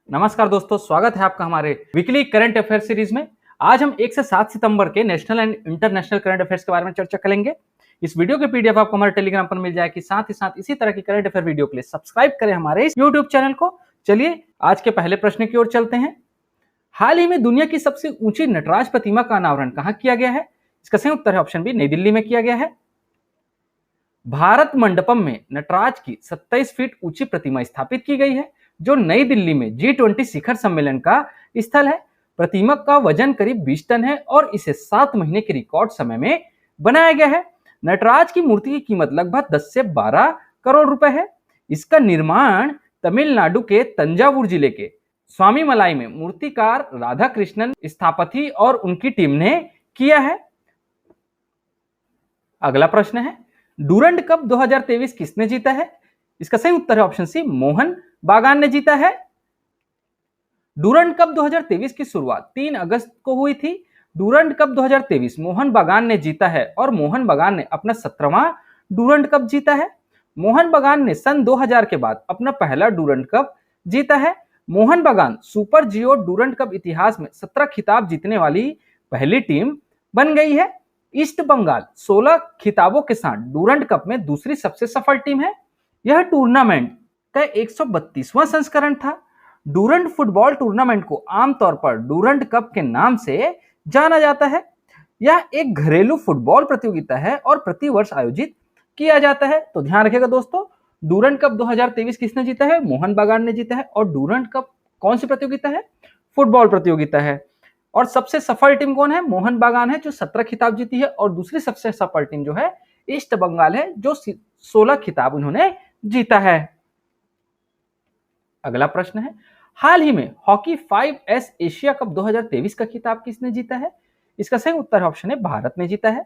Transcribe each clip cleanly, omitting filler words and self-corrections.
नमस्कार दोस्तों, स्वागत है आपका हमारे वीकली करंट अफेयर सीरीज में। आज हम 1 से 7 सितंबर के national and international current affairs के बारे में चर्चा करेंगे। इस वीडियो के पीडीएफ आपको हमारे टेलीग्राम पर मिल जाएगी। साथ ही साथ इसी तरह की करंट अफेयर वीडियो के लिए सब्सक्राइब करें हमारे इस यूट्यूब चैनल को। चलिए आज के पहले प्रश्न की ओर चलते हैं। हाल ही में दुनिया की सबसे ऊंची नटराज प्रतिमा का अनावरण कहां किया गया है? इसका सही उत्तर है ऑप्शन बी, नई दिल्ली में किया गया है। भारत मंडपम में नटराज की 27 फीट ऊंची प्रतिमा स्थापित की गई है, जो नई दिल्ली में G20 शिखर सम्मेलन का स्थल है। प्रतिमा का वजन करीब 20 टन है और इसे 7 महीने के रिकॉर्ड समय में बनाया गया है। नटराज की मूर्ति की कीमत लगभग 10 से 12 करोड़ रुपए है। इसका निर्माण तमिलनाडु के तंजावुर जिले के स्वामी मलाई में मूर्तिकार राधा कृष्णन स्थापति और उनकी टीम ने किया है। अगला प्रश्न है, डूरंड कप 2023 किसने जीता है? इसका सही उत्तर है ऑप्शन सी, मोहन बागान ने जीता है। डूरंड कप 2023 की शुरुआत 3 अगस्त को हुई थी। डूरंड कप 2023 मोहन बागान ने जीता है और मोहन बागान ने अपना 17वां डूरंड कप जीता है। मोहन बागान ने सन 2000 के बाद अपना पहला डूरंड कप जीता है। मोहन बागान सुपर जियो डूरंड कप इतिहास में 17 खिताब जीतने वाली पहली टीम बन गई है। ईस्ट बंगाल 16 खिताबों के साथ डूरंड कप में दूसरी सबसे सफल टीम है। यह टूर्नामेंट का 132वां संस्करण था। डूरंड फुटबॉल टूर्नामेंट को आमतौर पर डूरंड कप के नाम से जाना जाता है। यह एक घरेलू फुटबॉल प्रतियोगिता है और प्रति वर्ष आयोजित किया जाता है। तो ध्यान रखिएगा दोस्तों, डूरंड कप 2023 किसने जीता है? मोहन बागान ने जीता है। और डूरंड कप कौन सी प्रतियोगिता है? फुटबॉल प्रतियोगिता है। और सबसे सफल टीम कौन है? मोहन बागान है, जो 17 खिताब जीती है। और दूसरी सबसे सफल टीम जो है ईस्ट बंगाल है, जो 16 खिताब उन्होंने जीता है। अगला प्रश्न है, हाल ही में हॉकी 5S एशिया कप 2023 का खिताब किसने जीता है? इसका सही उत्तर ऑप्शन है, भारत ने जीता है।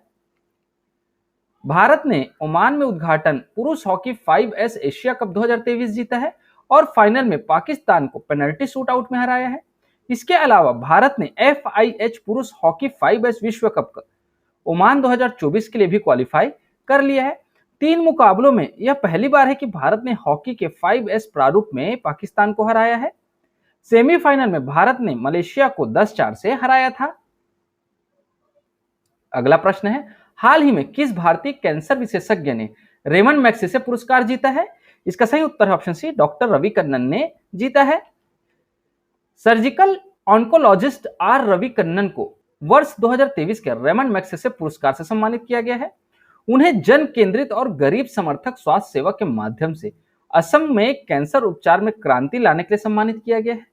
भारत ने ओमान में उद्घाटन पुरुष हॉकी 5S एशिया कप 2023 जीता है और फाइनल में पाकिस्तान को पेनल्टी शूट आउट में हराया है। इसके अलावा भारत ने FIH पुरुष हॉकी 5S विश्व कप ओमान 2024 के लिए भी क्वालिफाई कर लिया है। 3 मुकाबलों में यह पहली बार है कि भारत ने हॉकी के 5S प्रारूप में पाकिस्तान को हराया है। सेमीफाइनल में भारत ने मलेशिया को 10-4 से हराया था। अगला प्रश्न है, हाल ही में किस भारतीय कैंसर विशेषज्ञ ने रेमन मैग्सेसे पुरस्कार जीता है? इसका सही उत्तर option C, doctor Ravi Kannan ने जीता है। Surgical oncologist R Ravi Kannan को वर्ष 2023 के रेमन मैग्सेसे पुरस्कार से सम्मानित किया गया है। उन्हें जन केंद्रित और गरीब समर्थक स्वास्थ्य सेवा के माध्यम से असम में कैंसर उपचार में क्रांति लाने के लिए सम्मानित किया गया है।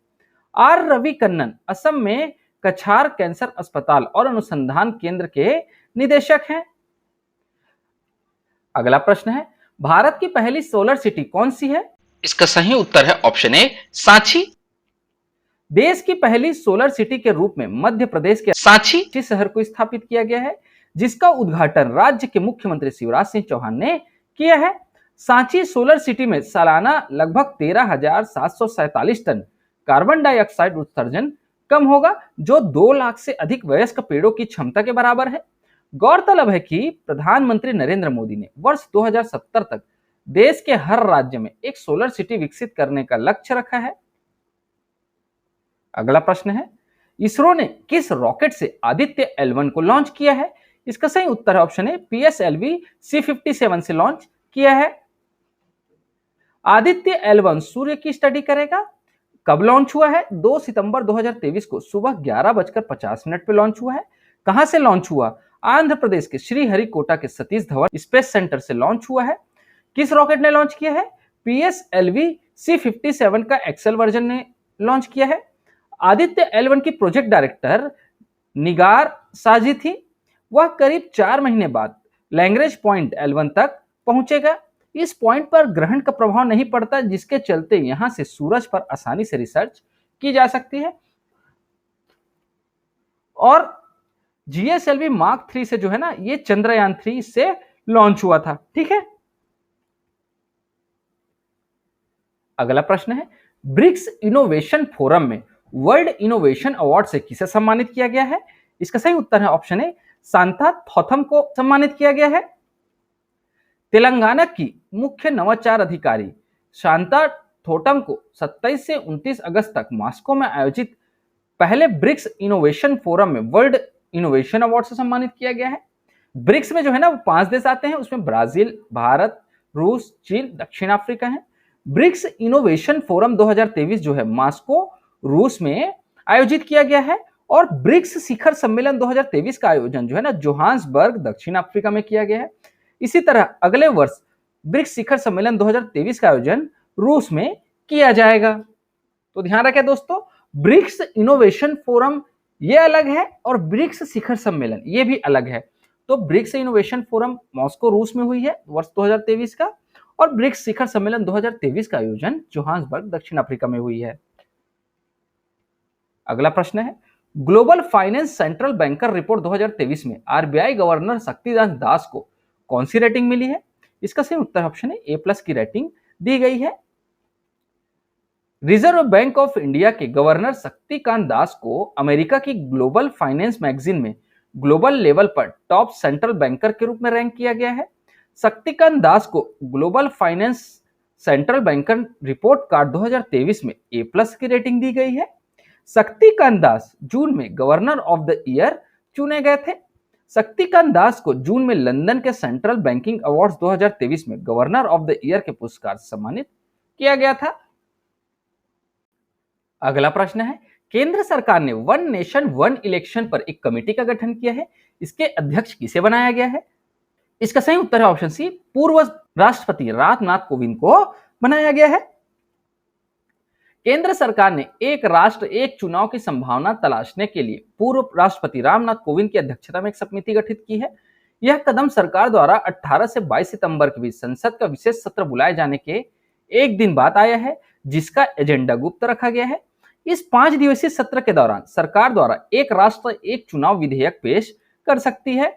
R रवि कन्नन असम में कछार कैंसर अस्पताल और अनुसंधान केंद्र के निदेशक हैं। अगला प्रश्न है, भारत की पहली सोलर सिटी कौन सी है? इसका सही उत्तर है ऑप्शन ए, सांची। देश की पहली सोलर सिटी के रूप में मध्य प्रदेश के सांची शहर को स्थापित किया गया है, जिसका उद्घाटन राज्य के मुख्यमंत्री शिवराज सिंह चौहान ने किया है। सांची सोलर सिटी में सालाना लगभग 13,747 टन कार्बन डाइऑक्साइड उत्सर्जन कम होगा, जो 2 लाख से अधिक वयस्क पेड़ों की क्षमता के बराबर है। गौरतलब है कि प्रधानमंत्री नरेंद्र मोदी ने वर्ष 2070 तक देश के हर राज्य में एक सोलर सिटी विकसित करने का लक्ष्य रखा है। अगला प्रश्न है, इसरो ने किस रॉकेट से आदित्य L1 को लॉन्च किया है? इसका सही उत्तर ऑप्शन है, PSLV C57 से लॉन्च किया है। आदित्य L1 सूर्य की स्टडी करेगा। कब लॉन्च हुआ है? 2 सितंबर 2023 को सुबह 11:50 पे लॉन्च हुआ है। कहां से लॉन्च हुआ? आंध्र प्रदेश के श्रीहरिकोटा के सतीश धवन स्पेस सेंटर से लॉन्च हुआ है। किस रॉकेट ने लॉन्च किया है? PSLV C57 का एक्सेल वर्जन ने लॉन्च किया है। आदित्य L1 की प्रोजेक्ट डायरेक्टर निगार साजी थी। वह करीब 4 महीने बाद लैग्रेंज पॉइंट L1 तक पहुंचेगा। इस पॉइंट पर ग्रहण का प्रभाव नहीं पड़ता, जिसके चलते यहां से सूरज पर आसानी से रिसर्च की जा सकती है। और GSLV मार्क 3 से जो है ना, ये चंद्रयान 3 से लॉन्च हुआ था। ठीक है। अगला प्रश्न है, ब्रिक्स इनोवेशन फोरम में वर्ल्ड इनोवेशन अवार्ड से किसे सम्मानित किया गया है? इसका सही उत्तर है ऑप्शन ए, सांता थॉथम को सम्मानित किया गया है। तेलंगाना की मुख्य नवाचार अधिकारी शांता थोटम को 27 से 29 अगस्त तक मॉस्को में आयोजित पहले ब्रिक्स इनोवेशन फोरम में वर्ल्ड इनोवेशन अवार्ड से सम्मानित किया गया है। ब्रिक्स में जो है ना वो 5 देश आते हैं, उसमें ब्राजील, भारत, रूस, चीन, दक्षिण अफ्रीका है। ब्रिक्स इनोवेशन फोरम 2023 जो है मॉस्को रूस में आयोजित किया गया है और ब्रिक्स शिखर सम्मेलन 2023 का आयोजन जो है ना जोहान्सबर्ग दक्षिण अफ्रीका में किया गया है। इसी तरह अगले वर्ष ब्रिक्स शिखर सम्मेलन 2023 का आयोजन रूस में किया जाएगा। तो ध्यान रखें दोस्तों, ब्रिक्स इनोवेशन फोरम ये अलग है और ब्रिक्स शिखर सम्मेलन ये भी अलग है। तो ब्रिक्स इनोवेशन फोरम मॉस्को रूस में हुई है वर्ष 2023 का और ब्रिक्स शिखर सम्मेलन 2023 का आयोजन जोहान्सबर्ग दक्षिण अफ्रीका में हुई है। अगला प्रश्न है, global finance central banker report 2023 में आरबीआई गवर्नर शक्तिकांत दास को कौन सी रेटिंग मिली है? इसका सही उत्तर ऑप्शन है A+ की रेटिंग दी गई है। रिजर्व बैंक ऑफ इंडिया के गवर्नर शक्तिकांत दास को अमेरिका की ग्लोबल फाइनेंस मैगजीन में ग्लोबल लेवल पर टॉप सेंट्रल बैंकर के रूप में रैंक किया गया है। शक्तिकांत दास को global finance central banker report card 2023 में A+ की रेटिंग दी गई है। शक्तिकांत दास जून में गवर्नर ऑफ द ईयर चुने गए थे। शक्तिकांत दास को जून में लंदन के सेंट्रल बैंकिंग अवार्ड्स 2023 में गवर्नर ऑफ द ईयर के पुरस्कार से सम्मानित किया गया था। अगला प्रश्न है, केंद्र सरकार ने वन नेशन वन इलेक्शन पर एक कमेटी का गठन किया है, इसके अध्यक्ष किसे बनाया गया है? इसका सही उत्तर है ऑप्शन सी, पूर्व राष्ट्रपति रामनाथ कोविंद को बनाया गया है। केंद्र सरकार ने एक राष्ट्र एक चुनाव की संभावना तलाशने के लिए पूर्व राष्ट्रपति रामनाथ कोविंद की अध्यक्षता में एक समिति गठित की है। यह कदम सरकार द्वारा 18 से 22 सितंबर के बीच संसद का विशेष सत्र बुलाए जाने के एक दिन बाद आया है, जिसका एजेंडा गुप्त रखा गया है। इस 5 दिवसीय सत्र के दौरान सरकार द्वारा एक राष्ट्र एक चुनाव विधेयक पेश कर सकती है।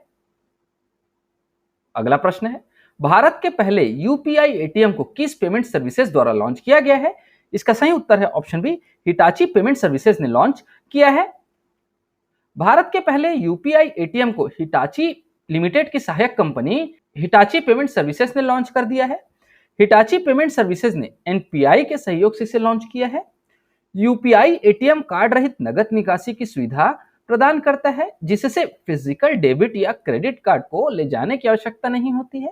अगला प्रश्न है, भारत के पहले यूपीआई एटीएम को किस पेमेंट सर्विसेज द्वारा लॉन्च किया गया है? इसका सही उत्तर है option B, Hitachi payment services ने लॉन्च किया है। भारत के पहले यूपीआई एटीएम को हिटाची लिमिटेड की सहायक कंपनी हिटाची पेमेंट सर्विसेज ने लॉन्च कर दिया है। हिटाची पेमेंट सर्विसेज ने एनपीआई के सहयोग से इसे लॉन्च किया है। यूपीआई एटीएम कार्ड रहित नगद निकासी की सुविधा प्रदान करता है, जिससे फिजिकल डेबिट या क्रेडिट कार्ड को ले जाने की आवश्यकता नहीं होती है।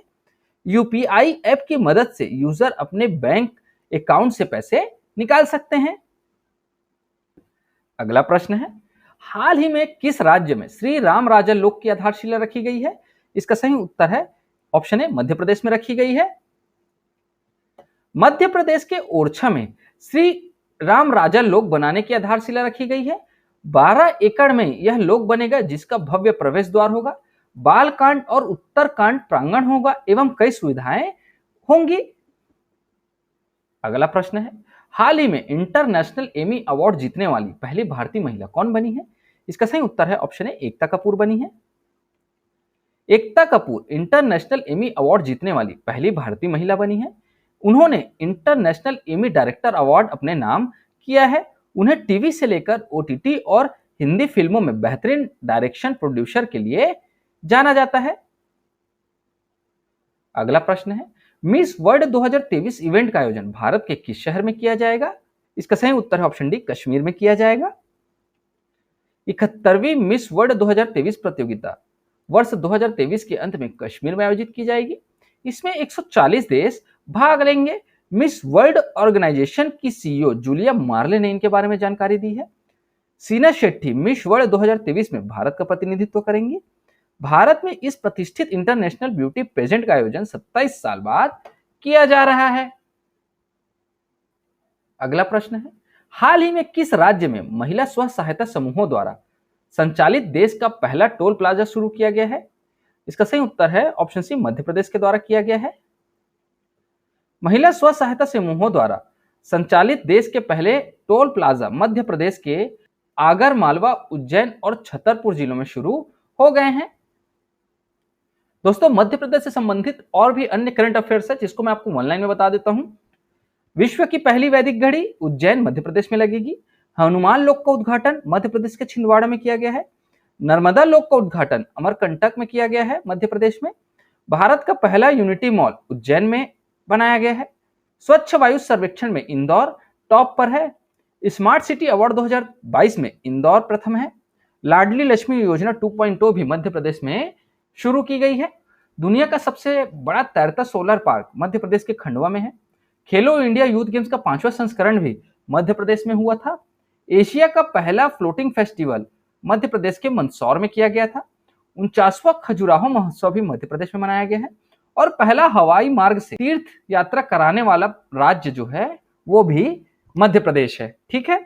यूपीआई ऐप की मदद से यूजर अपने बैंक अकाउंट से पैसे निकाल सकते हैं। अगला प्रश्न है, हाल ही में किस राज्य में श्री राम राजन लोक की आधारशिला रखी गई है? इसका सही उत्तर है ऑप्शन ए, मध्य प्रदेश में रखी गई है। मध्य प्रदेश के ओरछा में श्री राम राजन लोक बनाने की आधारशिला रखी गई है। 12 एकड़ में यह लोक बनेगा, जिसका भव्य प्रवेश द्वार होगा, बालकांड और उत्तरकांड प्रांगण होगा एवं कई सुविधाएं होंगी। अगला प्रश्न है, हाल ही में इंटरनेशनल एमी अवार्ड जीतने वाली पहली भारतीय महिला कौन बनी है? इसका सही उत्तर है ऑप्शन ए, एकता कपूर बनी है। Ekta Kapoor international Emmy award जीतने वाली पहली भारतीय महिला बनी है। उन्होंने इंटरनेशनल एमी डायरेक्टर अवार्ड अपने नाम किया है। उन्हें टीवी से लेकर ओटीटी और हिंदी फिल्मों में बेहतरीन डायरेक्शन प्रोड्यूसर के लिए जाना जाता है। अगला प्रश्न है, मिस वर्ल्ड 2023 इवेंट का आयोजन भारत के किस शहर में किया जाएगा? इसका सही उत्तर है ऑप्शन डी, कश्मीर में किया जाएगा। 71वीं मिस वर्ल्ड 2023 प्रतियोगिता वर्ष 2023 के अंत में कश्मीर में आयोजित की जाएगी। इसमें 140 देश भाग लेंगे। मिस वर्ल्ड ऑर्गेनाइजेशन की सीईओ जूलिया मार्ले ने इनके बारे में जानकारी दी है। सीना शेट्टी मिस वर्ल्ड 2023 में भारत का प्रतिनिधित्व करेंगी। भारत में इस प्रतिष्ठित इंटरनेशनल ब्यूटी पेजेंट का आयोजन 27 साल बाद किया जा रहा है। अगला प्रश्न है, हाल ही में किस राज्य में महिला स्व सहायता समूहों द्वारा संचालित देश का पहला टोल प्लाजा शुरू किया गया है? इसका सही उत्तर है ऑप्शन सी, मध्य प्रदेश के द्वारा किया गया है। महिला स्व सहायता समूहों द्वारा संचालित देश के पहले टोल प्लाजा मध्य प्रदेश के आगर मालवा, उज्जैन और छतरपुर जिलों में शुरू हो गए हैं। दोस्तों, मध्य प्रदेश से संबंधित और भी अन्य करंट अफेयर्स है, जिसको मैं आपको ऑनलाइन में बता देता हूं। विश्व की पहली वैदिक घड़ी उज्जैन मध्य प्रदेश में लगेगी। हनुमान लोक का उद्घाटन मध्य प्रदेश के छिंदवाड़ा में किया गया है। नर्मदा लोक का उद्घाटन अमरकंटक में किया गया है मध्य प्रदेश में। भारत का पहला यूनिटी मॉल उज्जैन में बनाया गया है। स्वच्छ वायु सर्वेक्षण में इंदौर टॉप पर है। स्मार्ट सिटी अवार्ड 2022 में इंदौर प्रथम है। लाडली लक्ष्मी योजना 2.0 भी मध्य प्रदेश में शुरू की गई है। दुनिया का सबसे बड़ा तैरता सोलर पार्क मध्य प्रदेश के खंडवा में है। खेलो इंडिया यूथ गेम्स का 5वां संस्करण भी मध्य प्रदेश में हुआ था। एशिया का पहला फ्लोटिंग फेस्टिवल मध्य प्रदेश के मंदसौर में किया गया था। 49वां खजुराहो महोत्सव भी मध्य प्रदेश में मनाया गया है। और पहला हवाई मार्ग से तीर्थ यात्रा कराने वाला राज्य जो है वो भी मध्य प्रदेश है। ठीक है,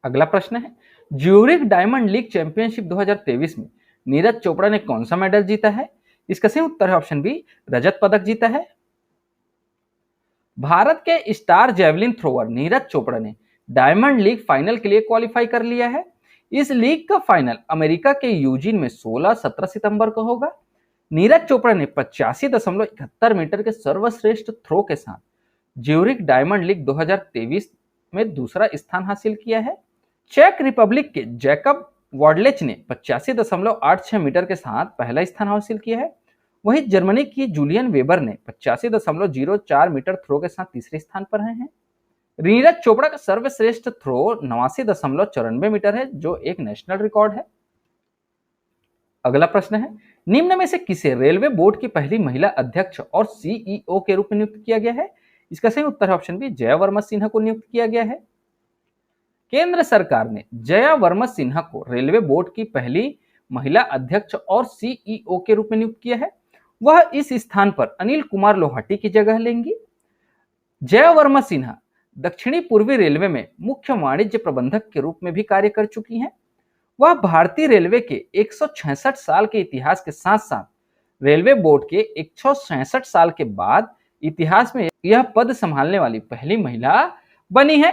अगला प्रश्न है, ज्यूरिख डायमंड लीग चैंपियनशिप 2023 में नीरज चोपड़ा ने कौन सा मेडल जीता है? इसका सही उत्तर है ऑप्शन बी, रजत पदक जीता है। भारत के star javelin thrower Neeraj Chopra ने डायमंड लीग फाइनल के लिए क्वालिफाई कर लिया है। इस लीग का फाइनल अमेरिका के यूजिन में 16-17 सितंबर को होगा। नीरज चोपड़ा ने 85.71 मीटर के सर्वश्रेष्ठ थ्रो के साथ ज्यूरिख डायमंड लीग 2023 में दूसरा स्थान हासिल किया है। चेक रिपब्लिक के जैकब वॉडलेच ने 85.86 मीटर के साथ पहला स्थान हासिल किया है। वहीं जर्मनी की जूलियन वेबर ने 85.04 मीटर थ्रो के साथ तीसरे स्थान पर रहे हैं। नीरज चोपड़ा का सर्वश्रेष्ठ थ्रो 89.94 मीटर है, जो एक नेशनल रिकॉर्ड है। अगला प्रश्न है, निम्न में से किसे रेलवे बोर्ड की पहली महिला अध्यक्ष और सीईओ के रूप में नियुक्त किया गया है? इसका सही उत्तर है ऑप्शन बी, जया वर्मा सिन्हा को नियुक्त किया गया है। केंद्र सरकार ने जया वर्मा सिन्हा को रेलवे बोर्ड की पहली महिला अध्यक्ष और सीईओ के रूप में नियुक्त किया है। वह इस स्थान पर अनिल कुमार लोहाटी की जगह लेंगी। जया वर्मा सिन्हा दक्षिणी पूर्वी रेलवे में मुख्य वाणिज्य प्रबंधक के रूप में भी कार्य कर चुकी हैं। वह भारतीय रेलवे के 166 साल के इतिहास के साथ साथ रेलवे बोर्ड के 166 साल के बाद इतिहास में यह पद संभालने वाली पहली महिला बनी है।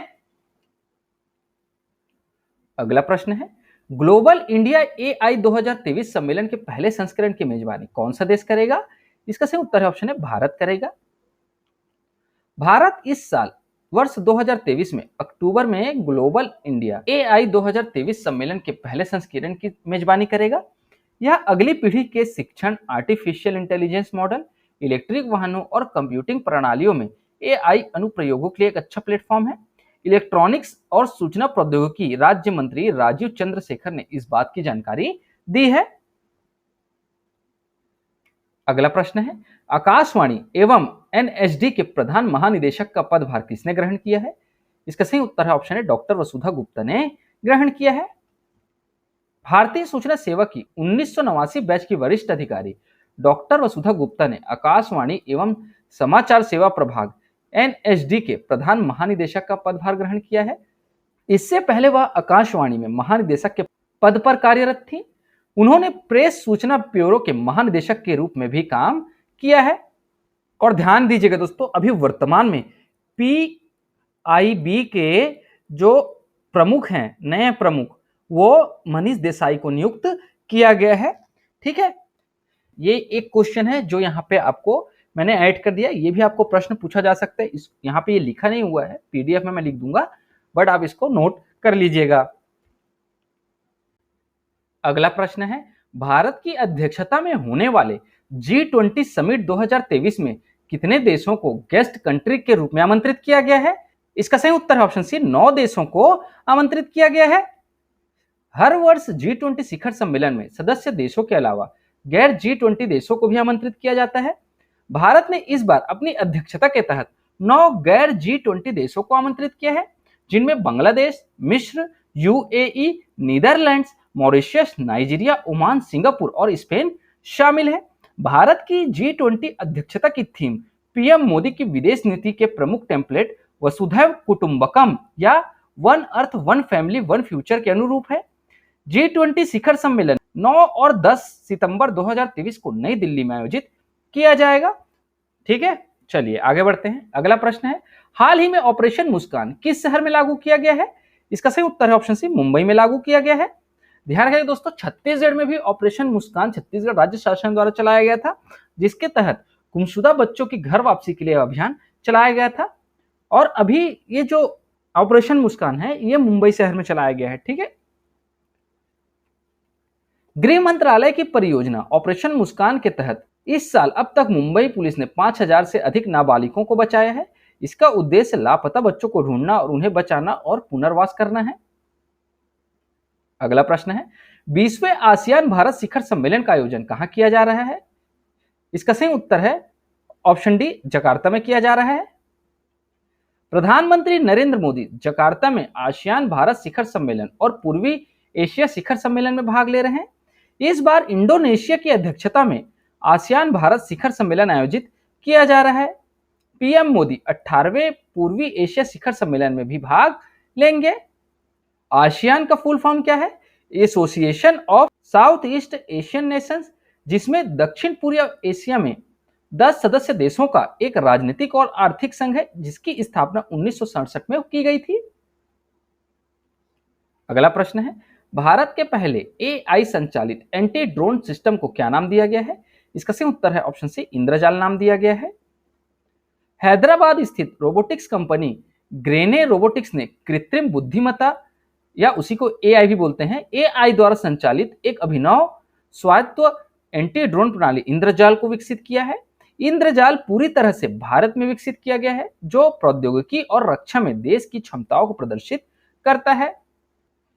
अगला प्रश्न है, ग्लोबल इंडिया एआई 2023 सम्मेलन के पहले संस्करण की मेजबानी कौन सा देश करेगा? इसका सही उत्तर है ऑप्शन है, भारत करेगा। भारत इस साल वर्ष 2023 में अक्टूबर में ग्लोबल इंडिया एआई 2023 सम्मेलन के पहले संस्करण की मेजबानी करेगा। यह अगली पीढ़ी के शिक्षण, आर्टिफिशियल इंटेलिजेंस मॉडल, इलेक्ट्रिक वाहनों और कंप्यूटिंग प्रणालियों में एआई अनुप्रयोगों के लिए एक अच्छा प्लेटफॉर्म है। इलेक्ट्रॉनिक्स और सूचना प्रौद्योगिकी राज्य मंत्री राजीव चंद्रशेखर ने इस बात की जानकारी दी है। अगला प्रश्न है, आकाशवाणी एवं एनएसडी के प्रधान महानिदेशक का पदभार किसने ग्रहण किया है? इसका सही उत्तर है ऑप्शन है, डॉक्टर वसुधा गुप्ता ने ग्रहण किया है। भारतीय सूचना सेवा की 1989 बैच की वरिष्ठ अधिकारी डॉक्टर वसुधा गुप्ता ने आकाशवाणी एवं समाचार सेवा प्रभाग एनएसडी के प्रधान महानिदेशक का पदभार ग्रहण किया है। इससे पहले वह आकाशवाणी में महानिदेशक के पद पर कार्यरत थी। उन्होंने प्रेस सूचना ब्यूरो के महानिदेशक के रूप में भी काम किया है। और ध्यान दीजिएगा दोस्तों, अभी वर्तमान में पीआईबी के जो प्रमुख हैं, नए प्रमुख, वो मनीष देसाई को नियुक्त किया गया है। ठीक है, ये एक क्वेश्चन है जो यहाँ पे आपको मैंने ऐड कर दिया। ये भी आपको प्रश्न पूछा जा सकता है। इस यहाँ पे ये लिखा नहीं हुआ है, पीडीएफ में मैं लिख दूंगा, बट आप इसको नोट कर लीजिएगा। अगला प्रश्न है, भारत की अध्यक्षता में होने वाले G20 समिट 2023 में कितने देशों को गेस्ट कंट्री के रूप में आमंत्रित किया गया है? इसका सही उत्तर है ऑप्शन सी, 9 देशों को आमंत्रित किया गया है। हर वर्ष G20 शिखर सम्मेलन में सदस्य देशों के अलावा गैर G20 देशों को भी आमंत्रित किया जाता है। भारत ने इस बार अपनी अध्यक्षता के तहत 9 गैर G20 देशों को आमंत्रित किया है, जिनमें बांग्लादेश, मिस्र, UAE, Netherlands, Mauritius, Nigeria, Oman, Singapore और स्पेन शामिल है। भारत की G20 अध्यक्षता की थीम पीएम मोदी की विदेश नीति के प्रमुख टेम्पलेट वसुधैव कुटुंबकम या one earth one family one future के अनुरूप है। G20 शिखर सम्मेलन 9 और 10 सितंबर 2023 को नई दिल्ली में आयोजित किया जाएगा। ठीक है, चलिए आगे बढ़ते हैं। अगला प्रश्न है, हाल ही में ऑपरेशन मुस्कान किस शहर में लागू किया गया है? इसका सही उत्तर है ऑप्शन सी, मुंबई में लागू किया गया है। ध्यान रखिए दोस्तों, छत्तीसगढ़ में भी ऑपरेशन मुस्कान छत्तीसगढ़ राज्य शासन द्वारा चलाया गया था, जिसके तहत गुमशुदा बच्चों की घर वापसी के लिए अभियान चलाया गया था। और अभी ये जो ऑपरेशन मुस्कान है ये मुंबई शहर में चलाया गया है। ठीक है, गृह मंत्रालय की परियोजना ऑपरेशन मुस्कान के तहत इस साल अब तक मुंबई पुलिस ने 5,000 से अधिक नाबालिगों को बचाया है। इसका उद्देश्य लापता बच्चों को ढूंढना और उन्हें बचाना और पुनर्वास करना है। अगला प्रश्न है, 20वें आसियान भारत शिखर सम्मेलन का आयोजन कहां किया जा रहा है? इसका सही उत्तर है ऑप्शन डी, जकार्ता में किया जा रहा है। प्रधानमंत्री नरेंद्र मोदी जकार्ता में आसियान भारत शिखर सम्मेलन और पूर्वी एशिया शिखर सम्मेलन में भाग ले रहे हैं। इस बार इंडोनेशिया की अध्यक्षता में आसियान भारत शिखर सम्मेलन आयोजित किया जा रहा है। पीएम मोदी 18वें पूर्वी एशिया शिखर सम्मेलन में भी भाग लेंगे। आसियान का फुल फॉर्म क्या है? Association of south east Asian Nations, जिसमें दक्षिण पूर्व एशिया में 10 सदस्य देशों का एक राजनीतिक और आर्थिक संघ है, जिसकी स्थापना 1967 में की गई थी। अगला प्रश्न है, भारत के पहले एआई संचालित एंटी ड्रोन सिस्टम को क्या नाम दिया गया है? इसका सही उत्तर है ऑप्शन सी, इंद्रजाल नाम दिया गया है। हैदराबाद स्थित रोबोटिक्स कंपनी ग्रेने रोबोटिक्स ने कृत्रिम बुद्धिमत्ता या उसी को एआई भी बोलते हैं, एआई द्वारा संचालित एक अभिनव स्वायत्त एंटी ड्रोन प्रणाली इंद्रजाल को विकसित किया है। इंद्रजाल पूरी तरह से भारत में विकसित किया गया है, जो प्रौद्योगिकी और रक्षा में देश की क्षमताओं को प्रदर्शित करता है।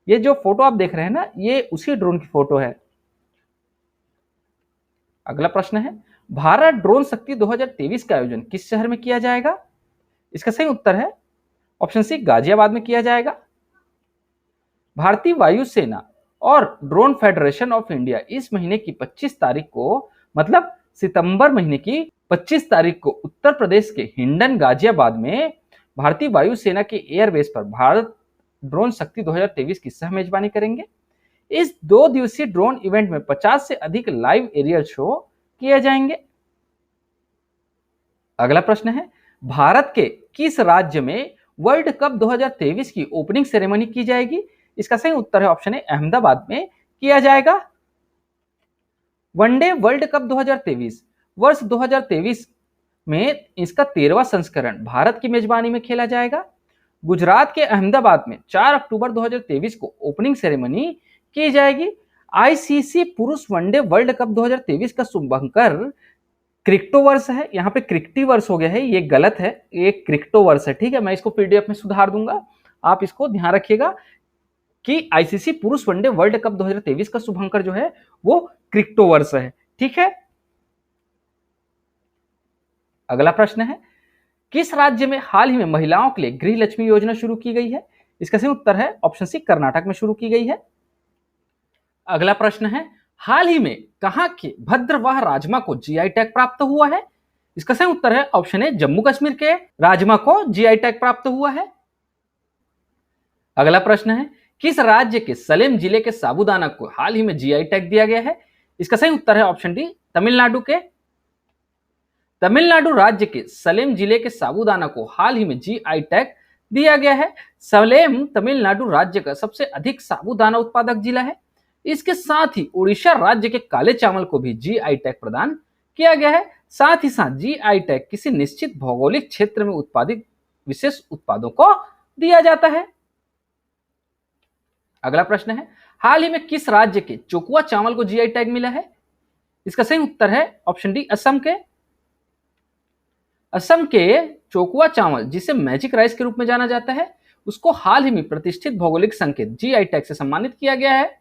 ये जो फोटो आप देख रहे हैं ना, ये उसी ड्रोन की फोटो है। अगला प्रश्न है, भारत ड्रोन शक्ति 2023 का आयोजन किस शहर में किया जाएगा? इसका सही उत्तर है ऑप्शन सी, गाजियाबाद में किया जाएगा। भारतीय वायुसेना और ड्रोन फेडरेशन ऑफ इंडिया इस महीने की 25 तारीख को, मतलब सितंबर महीने की 25 तारीख को उत्तर प्रदेश के हिंडन गाजियाबाद में भारतीय वायुसेना के एयरबेस पर भारत ड्रोन शक्ति 2023 की सह मेजबानी करेंगे। इस 2 दिवसीय ड्रोन इवेंट में 50 से अधिक लाइव एरियल शो किए जाएंगे। अगला प्रश्न है, भारत के किस राज्य में वर्ल्ड कप 2023 की ओपनिंग सेरेमनी की जाएगी? इसका सही उत्तर है ऑप्शन ए, अहमदाबाद में किया जाएगा। वनडे वर्ल्ड कप 2023 वर्ष 2023 में इसका 13वां संस्करण भारत की मेजबानी में खेला जाएगा। गुजरात के अहमदाबाद में 4 अक्टूबर 2023 को ओपनिंग सेरेमनी की जाएगी। आईसीसी पुरुष वनडे वर्ल्ड कप 2023 का शुभंकर क्रिक्टो वर्ष है। यहाँ पे क्रिक्टी वर्ष हो गया है, ये गलत है, ये क्रिक्टो वर्ष है। ठीक है, मैं इसको पीडीएफ में सुधार दूंगा, आप इसको ध्यान रखिएगा कि आईसीसी पुरुष वनडे वर्ल्ड कप 2023 का शुभंकर जो है वो क्रिक्टो वर्ष है। ठीक है, अगला प्रश्न है, किस राज्य में हाल ही में महिलाओं के लिए गृह लक्ष्मी योजना शुरू की गई है? इसका सही उत्तर है ऑप्शन सी, कर्नाटक में शुरू की गई है। अगला प्रश्न है, हाल ही में कहां के भद्रवाह राजमा को जीआई टैग प्राप्त हुआ है? इसका सही उत्तर है ऑप्शन ए, जम्मू कश्मीर के राजमा को जीआई टैग प्राप्त हुआ है। अगला प्रश्न है, किस राज्य के सलेम जिले के साबूदाना को हाल ही में जीआई टैग दिया गया है? इसका सही उत्तर है ऑप्शन डी, तमिलनाडु के। तमिलनाडु राज्य के सलेम जिले के साबूदाना को हाल ही में जीआई टैग दिया गया है। सलेम तमिलनाडु राज्य का सबसे अधिक साबूदाना उत्पादक जिला है। इसके साथ ही उड़ीसा राज्य के काले चावल को भी जीआई टैग प्रदान किया गया है। साथ ही साथ जीआई टैग किसी निश्चित भौगोलिक क्षेत्र में उत्पादित विशेष उत्पादों को दिया जाता है। अगला प्रश्न है, हाल ही में किस राज्य के चोकुआ चावल को जीआई टैग मिला है? इसका सही उत्तर है ऑप्शन डी, असम के। असम के चोकुआ चावल, जिसे मैजिक राइस के रूप में जाना जाता है, उसको हाल ही में प्रतिष्ठित भौगोलिक संकेत जीआई टैग से सम्मानित किया गया है।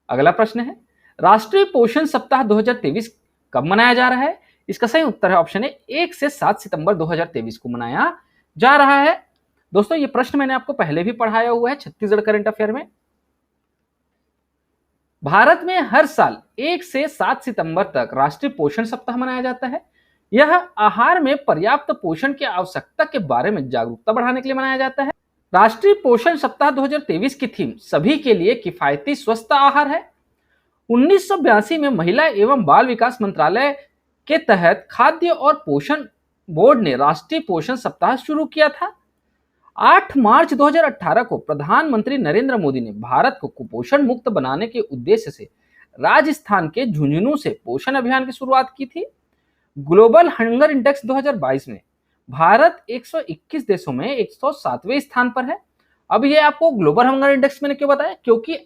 अगला प्रश्न है, राष्ट्रीय पोषण सप्ताह 2023 कब मनाया जा रहा है? इसका सही उत्तर है ऑप्शन ए, 1 से 7 सितंबर 2023 को मनाया जा रहा है। दोस्तों, ये प्रश्न मैंने आपको पहले भी पढ़ाया हुआ है छत्तीसगढ़ करंट अफेयर में। भारत में हर साल 1 से 7 सितंबर तक राष्ट्रीय पोषण सप्ताह मनाया जाता है। यह आहार में पर्याप्त पोषण की आवश्यकता के बारे में जागरूकता बढ़ाने के लिए मनाया जाता है। राष्ट्रीय पोषण सप्ताह 2023 की थीम सभी के लिए किफायती स्वस्थ आहार है। 1982 में महिला एवं बाल विकास मंत्रालय के तहत खाद्य और पोषण बोर्ड ने राष्ट्रीय पोषण सप्ताह शुरू किया था। 8 मार्च 2018 को प्रधानमंत्री नरेंद्र मोदी ने भारत को कुपोषण मुक्त बनाने के उद्देश्य से राजस्थान के झुंझुनू से पोषण अभियान की शुरुआत की थी। ग्लोबल हंगर इंडेक्स 2022 में भारत 121 देशों में 107वें स्थान पर है। अब ये आपको ग्लोबल हंगर इंडेक्स मैंने क्यों बताया, क्योंकि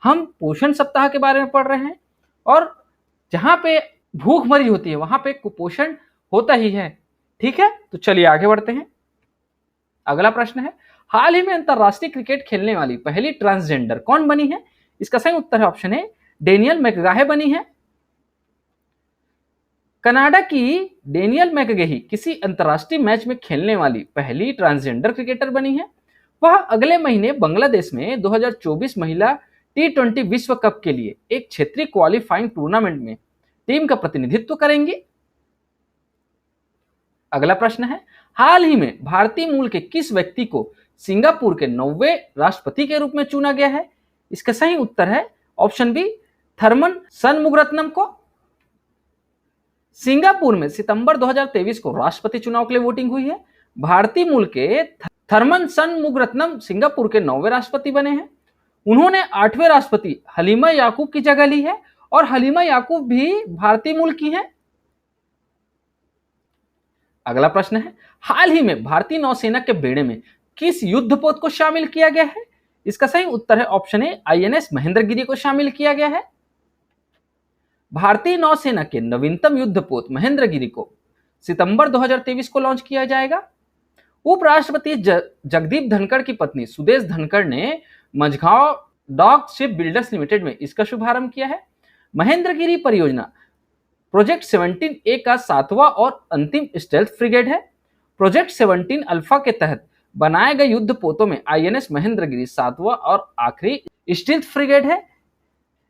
हम पोषण सप्ताह के बारे में पढ़ रहे हैं और जहां पे भूखमरी होती है वहां पे कुपोषण होता ही है। ठीक है, तो चलिए आगे बढ़ते हैं। अगला प्रश्न है, हाल ही में अंतरराष्ट्रीय क्रिकेट खेलने वाली पहली ट्रांसजेंडर कौन बनी है? इसका सही उत्तर है ऑप्शन ए डेनियल मैकगाहे बनी है। कनाडा की डेनियल मैकगेही किसी अंतरराष्ट्रीय मैच में खेलने वाली पहली ट्रांसजेंडर क्रिकेटर बनी है। वह अगले महीने बांग्लादेश में 2024 महिला T20 विश्व कप के लिए एक क्षेत्रीय क्वालिफाइंग टूर्नामेंट में टीम का प्रतिनिधित्व करेंगी। अगला प्रश्न है, हाल ही में भारतीय मूल के किस व्यक्ति को सिंगापुर के 9वें राष्ट्रपति के रूप में चुना गया है? इसका सही उत्तर है ऑप्शन बी थरमन सनमुगरत्नम को। सिंगापुर में सितंबर 2023 को राष्ट्रपति चुनाव के लिए वोटिंग हुई है। भारतीय मूल के थरमन सनमुगरत्नम सिंगापुर के 9वें राष्ट्रपति बने हैं। उन्होंने 8वें राष्ट्रपति हलीमा याकूब की जगह ली है और हलीमा याकूब भी भारतीय मूल की हैं। अगला प्रश्न है, हाल ही में भारतीय नौसेना के बेड़े में किस युद्धपोत को शामिल किया गया है? इसका सही उत्तर है ऑप्शन ए INS महेंद्रगिरी को शामिल किया गया है। भारतीय नौसेना के नवीनतम युद्धपोत महेंद्रगिरी को सितंबर 2023 को लॉन्च किया जाएगा। उपराष्ट्रपति जगदीप धनखड़ की पत्नी सुदेश धनखड़ ने Mazagaon dock ship builders limited में इसका शुभारंभ किया है। महेंद्रगिरी परियोजना प्रोजेक्ट 17A का 7वां और अंतिम स्टेल्थ फ्रिगेट है। प्रोजेक्ट 17 अल्फा के तहत बनाए गए युद्धपोतों में INS महेंद्रगिरी 7वां और आखिरी स्टील्थ फ्रिगेट है।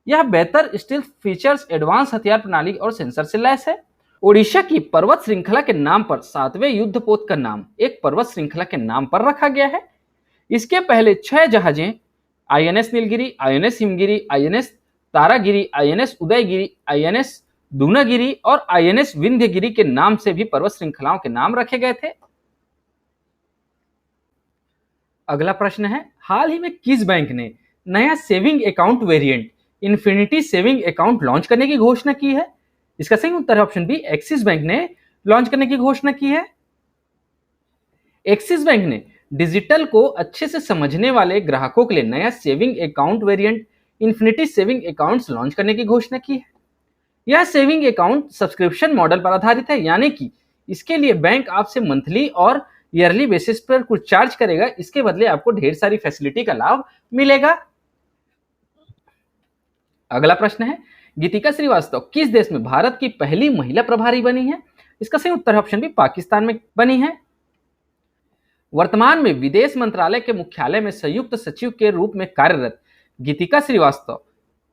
यह बेहतर स्टील्थ फीचर्स, एडवांस हथियार प्रणाली और सेंसर से लैस है। ओडिशा की पर्वत श्रृंखला के नाम पर 7वें युद्धपोत का नाम एक पर्वत श्रृंखला के नाम पर रखा गया है। इसके पहले 6 जहाजें INS Nilgiri, INS Himgiri, INS Taragiri, INS Udayagiri, INS Dunagiri और INS विंध्यगिरी के नाम से भी पर्वत श्रृंखलाओं के नाम रखे गए थे। अगला प्रश्न है, हाल ही में किस बैंक ने नया saving account variant infinity saving account launch करने की घोषणा की है? इसका सही उत्तर है ऑप्शन बी एक्सिस बैंक ने लॉन्च करने की घोषणा की है। एक्सिस बैंक ने डिजिटल को अच्छे से समझने वाले ग्राहकों के लिए नया saving account variant infinity saving accounts launch करने की घोषणा की है। यह सेविंग अकाउंट सब्सक्रिप्शन मॉडल पर आधारित है, यानी कि इसके लिए बैंक आपसे मंथली और ईयरली बेसिस पर कुछ चार्ज करेगा, इसके बदले आपको ढेर सारी फैसिलिटी का लाभ मिलेगा। अगला प्रश्न है, गीतिका श्रीवास्तव किस देश में भारत की पहली महिला प्रभारी बनी है? इसका सही उत्तर ऑप्शन बी पाकिस्तान में बनी है। वर्तमान में विदेश मंत्रालय के मुख्यालय में संयुक्त सचिव के रूप में कार्यरत गीतिका श्रीवास्तव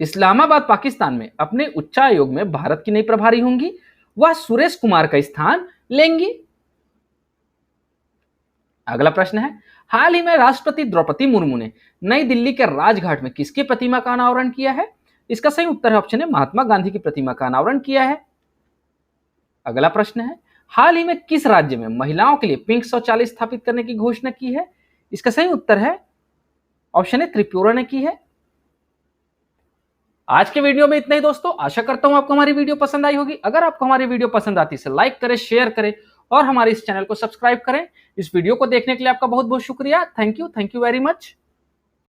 इस्लामाबाद पाकिस्तान में अपने उच्चायोग में भारत की नई प्रभारी होंगी। वह सुरेश कुमार का स्थान लेंगी। अगला प्रश्न है, हाल ही में राष्ट्रपति द्रौपदी मुर्मू ने नई दिल्ली के राजघाट में किसकी प्रतिमा का अनावरण किया है? इसका सही उत्तर है ऑप्शन है महात्मा गांधी की प्रतिमा का अनावरण किया है। अगला प्रश्न है, हाल ही में किस राज्य में महिलाओं के लिए पिंक शौचालय स्थापित करने की घोषणा की है? इसका सही उत्तर है ऑप्शन है त्रिपुरा ने की है। आज के वीडियो में इतना ही दोस्तों, आशा करता हूं आपको हमारी वीडियो पसंद आई होगी। अगर आपको हमारी वीडियो पसंद आती है लाइक करें, शेयर करें और हमारे इस चैनल को सब्सक्राइब करें। इस वीडियो को देखने के लिए आपका बहुत बहुत शुक्रिया। Thank you very much.